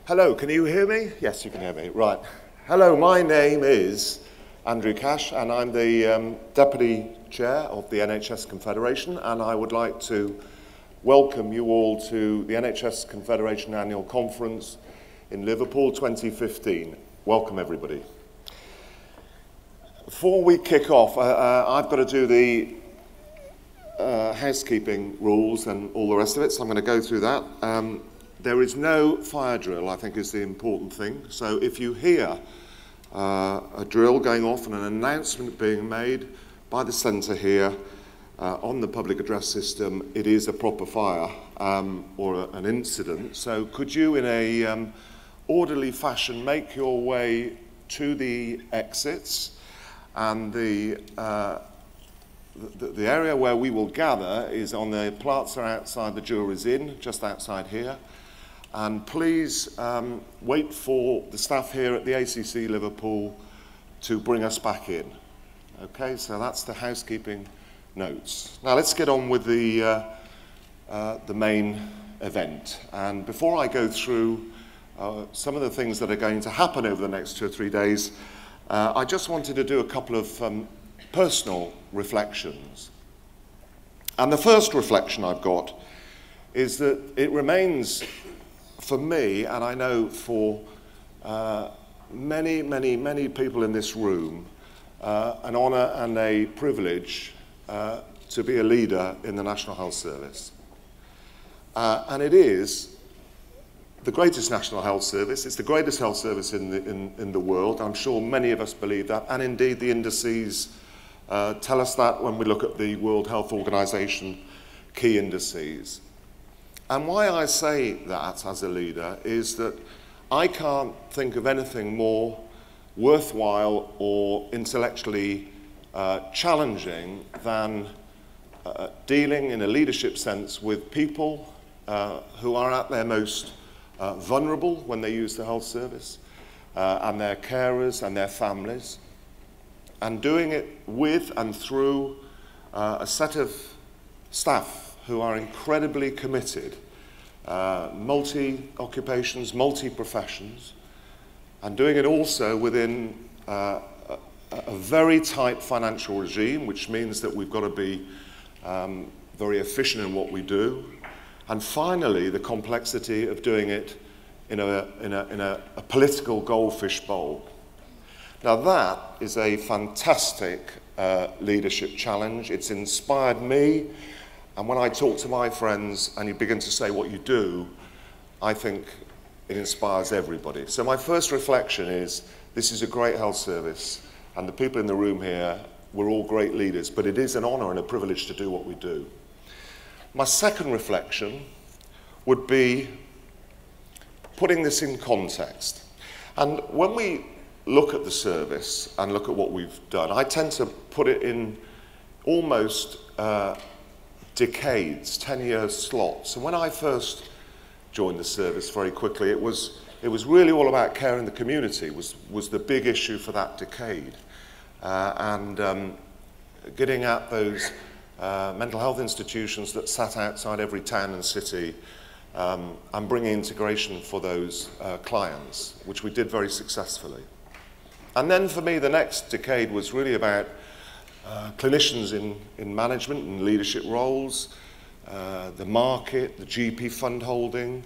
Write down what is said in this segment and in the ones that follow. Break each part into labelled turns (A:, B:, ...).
A: Hello, can you hear me? Yes, you can hear me. Right. Hello, my name is Andrew Cash, and I'm the Deputy Chair of the NHS Confederation, and I would like to welcome you all to the NHS Confederation Annual Conference in Liverpool 2015. Welcome, everybody. Before we kick off, I've got to do the housekeeping rules and all the rest of it, so I'm going to go through that. There is no fire drill, I think, is the important thing. So if you hear a drill going off and an announcement being made by the centre here on the public address system, it is a proper fire or an incident. So could you, in a orderly fashion, make your way to the exits, and the area where we will gather is on the plaza outside the Jury's Inn, just outside here. And please wait for the staff here at the ACC Liverpool to bring us back in. Okay, so that's the housekeeping notes. Now let's get on with the main event. And before I go through some of the things that are going to happen over the next 2 or 3 days, I just wanted to do a couple of personal reflections. And the first reflection I've got is that it remains, for me, and I know for many people in this room, an honour and a privilege to be a leader in the National Health Service. And it is the greatest National Health Service. It's the greatest health service in the world. I'm sure many of us believe that, and indeed the indices tell us that when we look at the World Health Organization key indices. And why I say that as a leader is that I can't think of anything more worthwhile or intellectually challenging than dealing in a leadership sense with people who are at their most vulnerable when they use the health service, and their carers and their families, and doing it with and through a set of staff who are incredibly committed, multi-occupations, multi-professions, and doing it also within a very tight financial regime, which means that we've got to be very efficient in what we do. And finally, the complexity of doing it in a political goldfish bowl. Now that is a fantastic leadership challenge. It's inspired me. And when I talk to my friends and you begin to say what you do, I think it inspires everybody. So my first reflection is, this is a great health service, and the people in the room here, we're all great leaders, but it is an honour and a privilege to do what we do. My second reflection would be putting this in context. And when we look at the service and look at what we've done, I tend to put it in almost decades, 10-year slots. And when I first joined the service very quickly, it was really all about care in the community, was the big issue for that decade. And getting at those mental health institutions that sat outside every town and city, and bringing integration for those clients, which we did very successfully. And then for me, the next decade was really about clinicians in management and leadership roles, the market, the GP fund holding,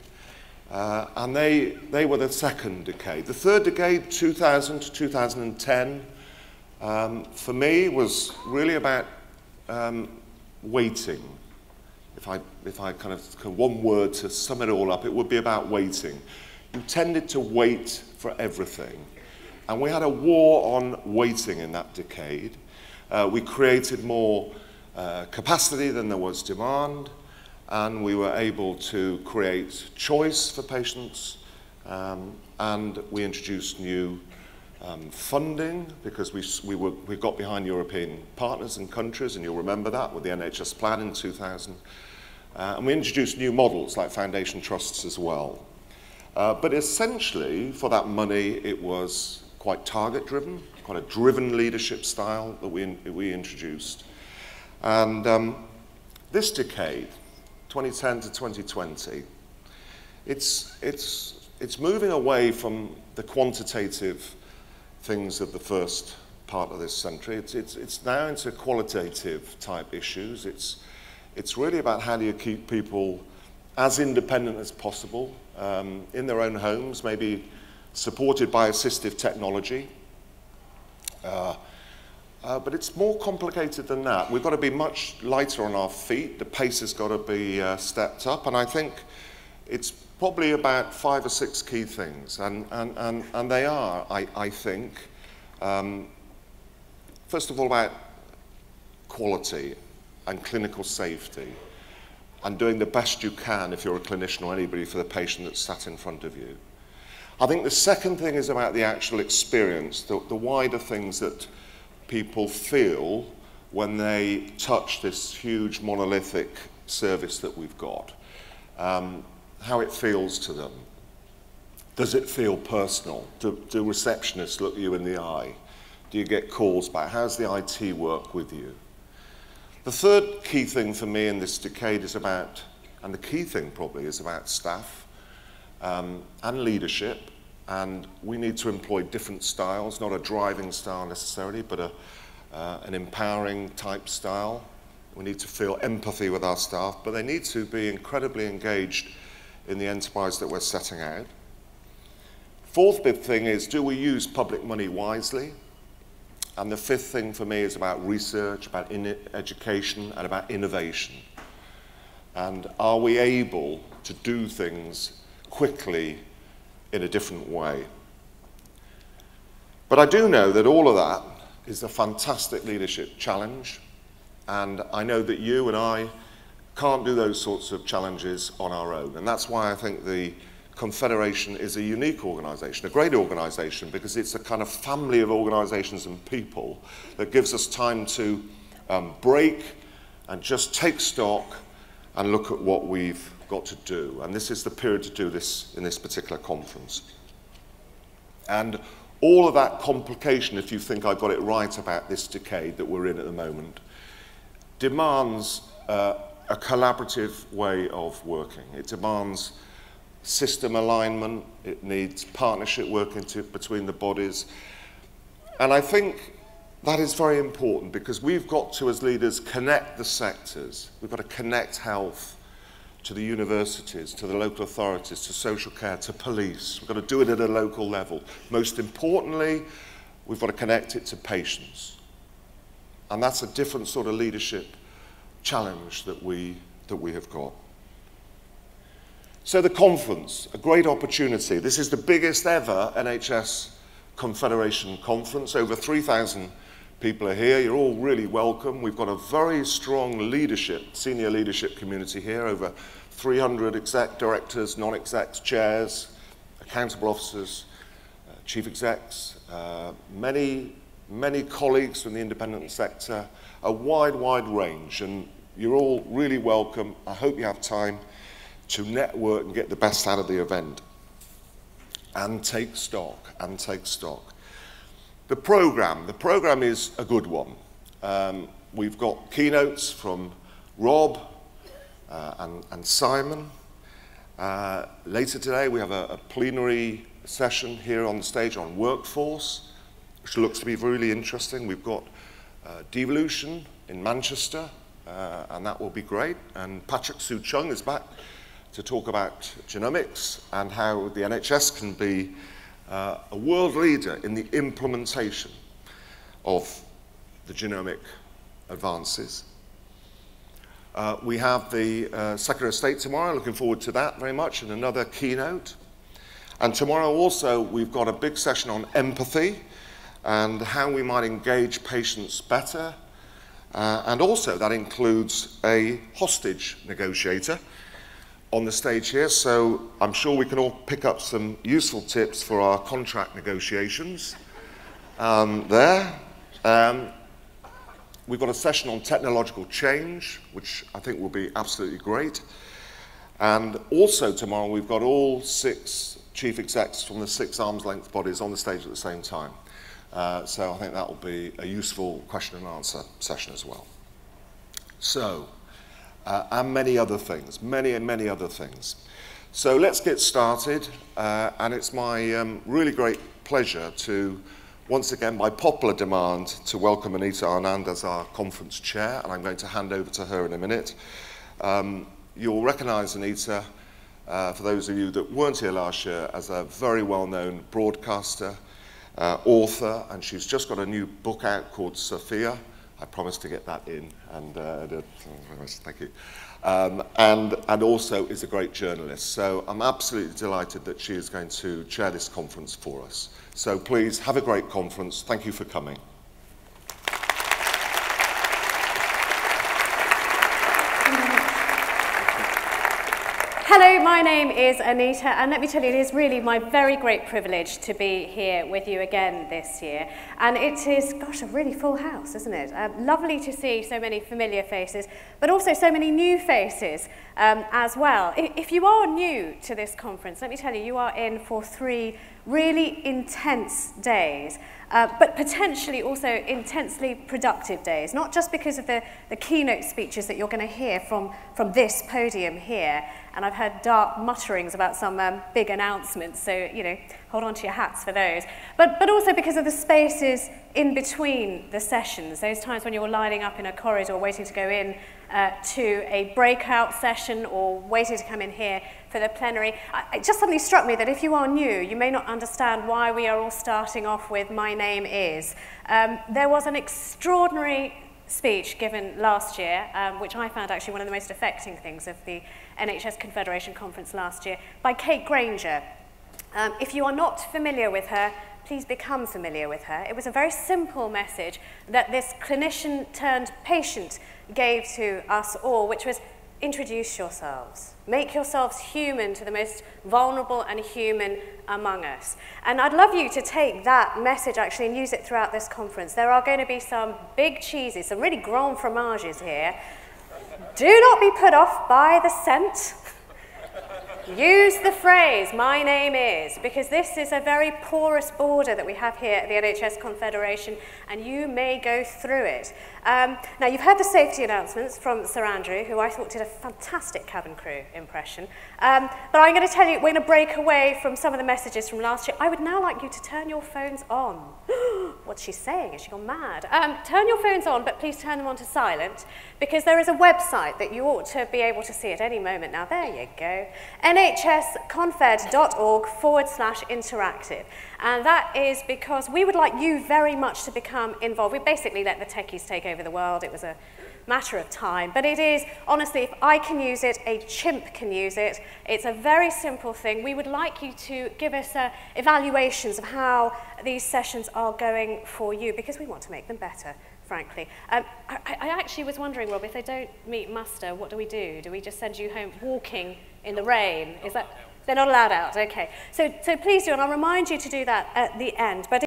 A: and they were the second decade. The third decade, 2000 to 2010, for me was really about waiting. If I kind of one word to sum it all up, it would be about waiting. You tended to wait for everything, and we had a war on waiting in that decade. We created more capacity than there was demand, and we were able to create choice for patients, and we introduced new funding because we got behind European partners and countries, and you'll remember that with the NHS plan in 2000. And we introduced new models like foundation trusts as well. But essentially, for that money, it was quite target-driven, quite a driven leadership style that we introduced. And this decade, 2010 to 2020, it's it's moving away from the quantitative things of the first part of this century. It's now into qualitative type issues. It's really about how do you keep people as independent as possible in their own homes, maybe supported by assistive technology. But it's more complicated than that. We've got to be much lighter on our feet. The pace has got to be stepped up. And I think it's probably about 5 or 6 key things. And they are, I think, first of all, about quality and clinical safety and doing the best you can if you're a clinician or anybody for the patient that's sat in front of you. I think the second thing is about the actual experience, the wider things that people feel when they touch this huge monolithic service that we've got, how it feels to them. Does it feel personal? Do receptionists look you in the eye? Do you get calls back? How's the IT work with you? The third key thing for me in this decade is about, and the key thing probably is about staff and leadership. And we need to employ different styles, not a driving style necessarily, but an empowering type style. We need to feel empathy with our staff, but they need to be incredibly engaged in the enterprise that we're setting out. Fourth big thing is, do we use public money wisely? And the fifth thing for me is about research, about education, and about innovation. And are we able to do things quickly in a different way? But I do know that all of that is a fantastic leadership challenge, and I know that you and I can't do those sorts of challenges on our own, and that's why I think the Confederation is a unique organisation, a great organisation, because it's a kind of family of organisations and people that gives us time to break and just take stock and look at what we've got to do. And this is the period to do this in this particular conference. And all of that complication, if you think I've got it right about this decade that we're in at the moment, demands a collaborative way of working. It demands system alignment, it needs partnership working between the bodies. And I think that is very important because we've got to, as leaders, connect the sectors. We've got to connect health to the universities, to the local authorities, to social care, to police. We've got to do it at a local level. Most importantly, we've got to connect it to patients. And that's a different sort of leadership challenge that we have got. So the conference, a great opportunity. This is the biggest ever NHS Confederation conference. Over 3,000 people are here. You're all really welcome. We've got a very strong leadership, senior leadership community here, over 300 exec directors, non-execs, chairs, accountable officers, chief execs, many colleagues from the independent sector, a wide range, and you're all really welcome. I hope you have time to network and get the best out of the event and take stock. The program is a good one. We've got keynotes from Rob and Simon. Later today we have a plenary session here on the stage on workforce, which looks to be really interesting. We've got devolution in Manchester, and that will be great. And Patrick Soon-Chung is back to talk about genomics and how the NHS can be a world leader in the implementation of the genomic advances. We have the Secretary of State tomorrow, looking forward to that very much, and another keynote. And tomorrow also we've got a big session on empathy and how we might engage patients better. And also that includes a hostage negotiator on the stage here, so I'm sure we can all pick up some useful tips for our contract negotiations there. We've got a session on technological change, which I think will be absolutely great. And also tomorrow we've got all 6 chief execs from the 6 arm's length bodies on the stage at the same time. So I think that will be a useful question and answer session as well. So, and many other things, many other things. So let's get started, and it's my really great pleasure to, once again, by popular demand, to welcome Anita Anand as our conference chair, and I'm going to hand over to her in a minute. You'll recognise Anita, for those of you that weren't here last year, as a very well-known broadcaster, author, and she's just got a new book out called Sophia. I promised to get that in, and thank you. And also is a great journalist. So I'm absolutely delighted that she is going to chair this conference for us. So please have a great conference. Thank you for coming.
B: Hello, my name is Anita, and let me tell you, it is really my very great privilege to be here with you again this year. And it is, gosh, a really full house, isn't it? Lovely to see so many familiar faces, but also so many new faces as well. If you are new to this conference, let me tell you, you are in for 3 really intense days. But potentially also intensely productive days, not just because of the keynote speeches that you're going to hear from this podium here. And I've heard dark mutterings about some big announcements, so, you know, hold on to your hats for those. But also because of the spaces in between the sessions, those times when you're lining up in a corridor waiting to go in to a breakout session or waiting to come in here for the plenary. It just suddenly struck me that if you are new, you may not understand why we are all starting off with "My name is." There was an extraordinary speech given last year, which I found actually one of the most affecting things of the NHS Confederation Conference last year, by Kate Granger. If you are not familiar with her, please become familiar with her. It was a very simple message that this clinician turned patient gave to us all, which was, introduce yourselves. Make yourselves human to the most vulnerable and human among us. And I'd love you to take that message actually and use it throughout this conference. There are going to be some big cheeses, some really grand fromages here. Do not be put off by the scent. Use the phrase, "My name is," because this is a very porous border that we have here at the NHS Confederation, and you may go through it. Now, you've heard the safety announcements from Sir Andrew, who I thought did a fantastic cabin crew impression. But I'm going to tell you, we're going to break away from some of the messages from last year. I would now like you to turn your phones on. What's she saying? Has she gone mad? Turn your phones on, but please turn them on to silent, because there is a website that you ought to be able to see at any moment now. There you go. nhsconfed.org/interactive. And that is because we would like you very much to become involved. We basically let the techies take over the world. It was a matter of time. But it is, honestly, if I can use it, a chimp can use it. It's a very simple thing. We would like you to give us evaluations of how these sessions are going for you, because we want to make them better, frankly. I actually was wondering, Rob, if they don't meet muster, what do we do? Do we just send you home walking in the rain? Is that... They're not allowed out, okay. So please do, and I'll remind you to do that at the end. But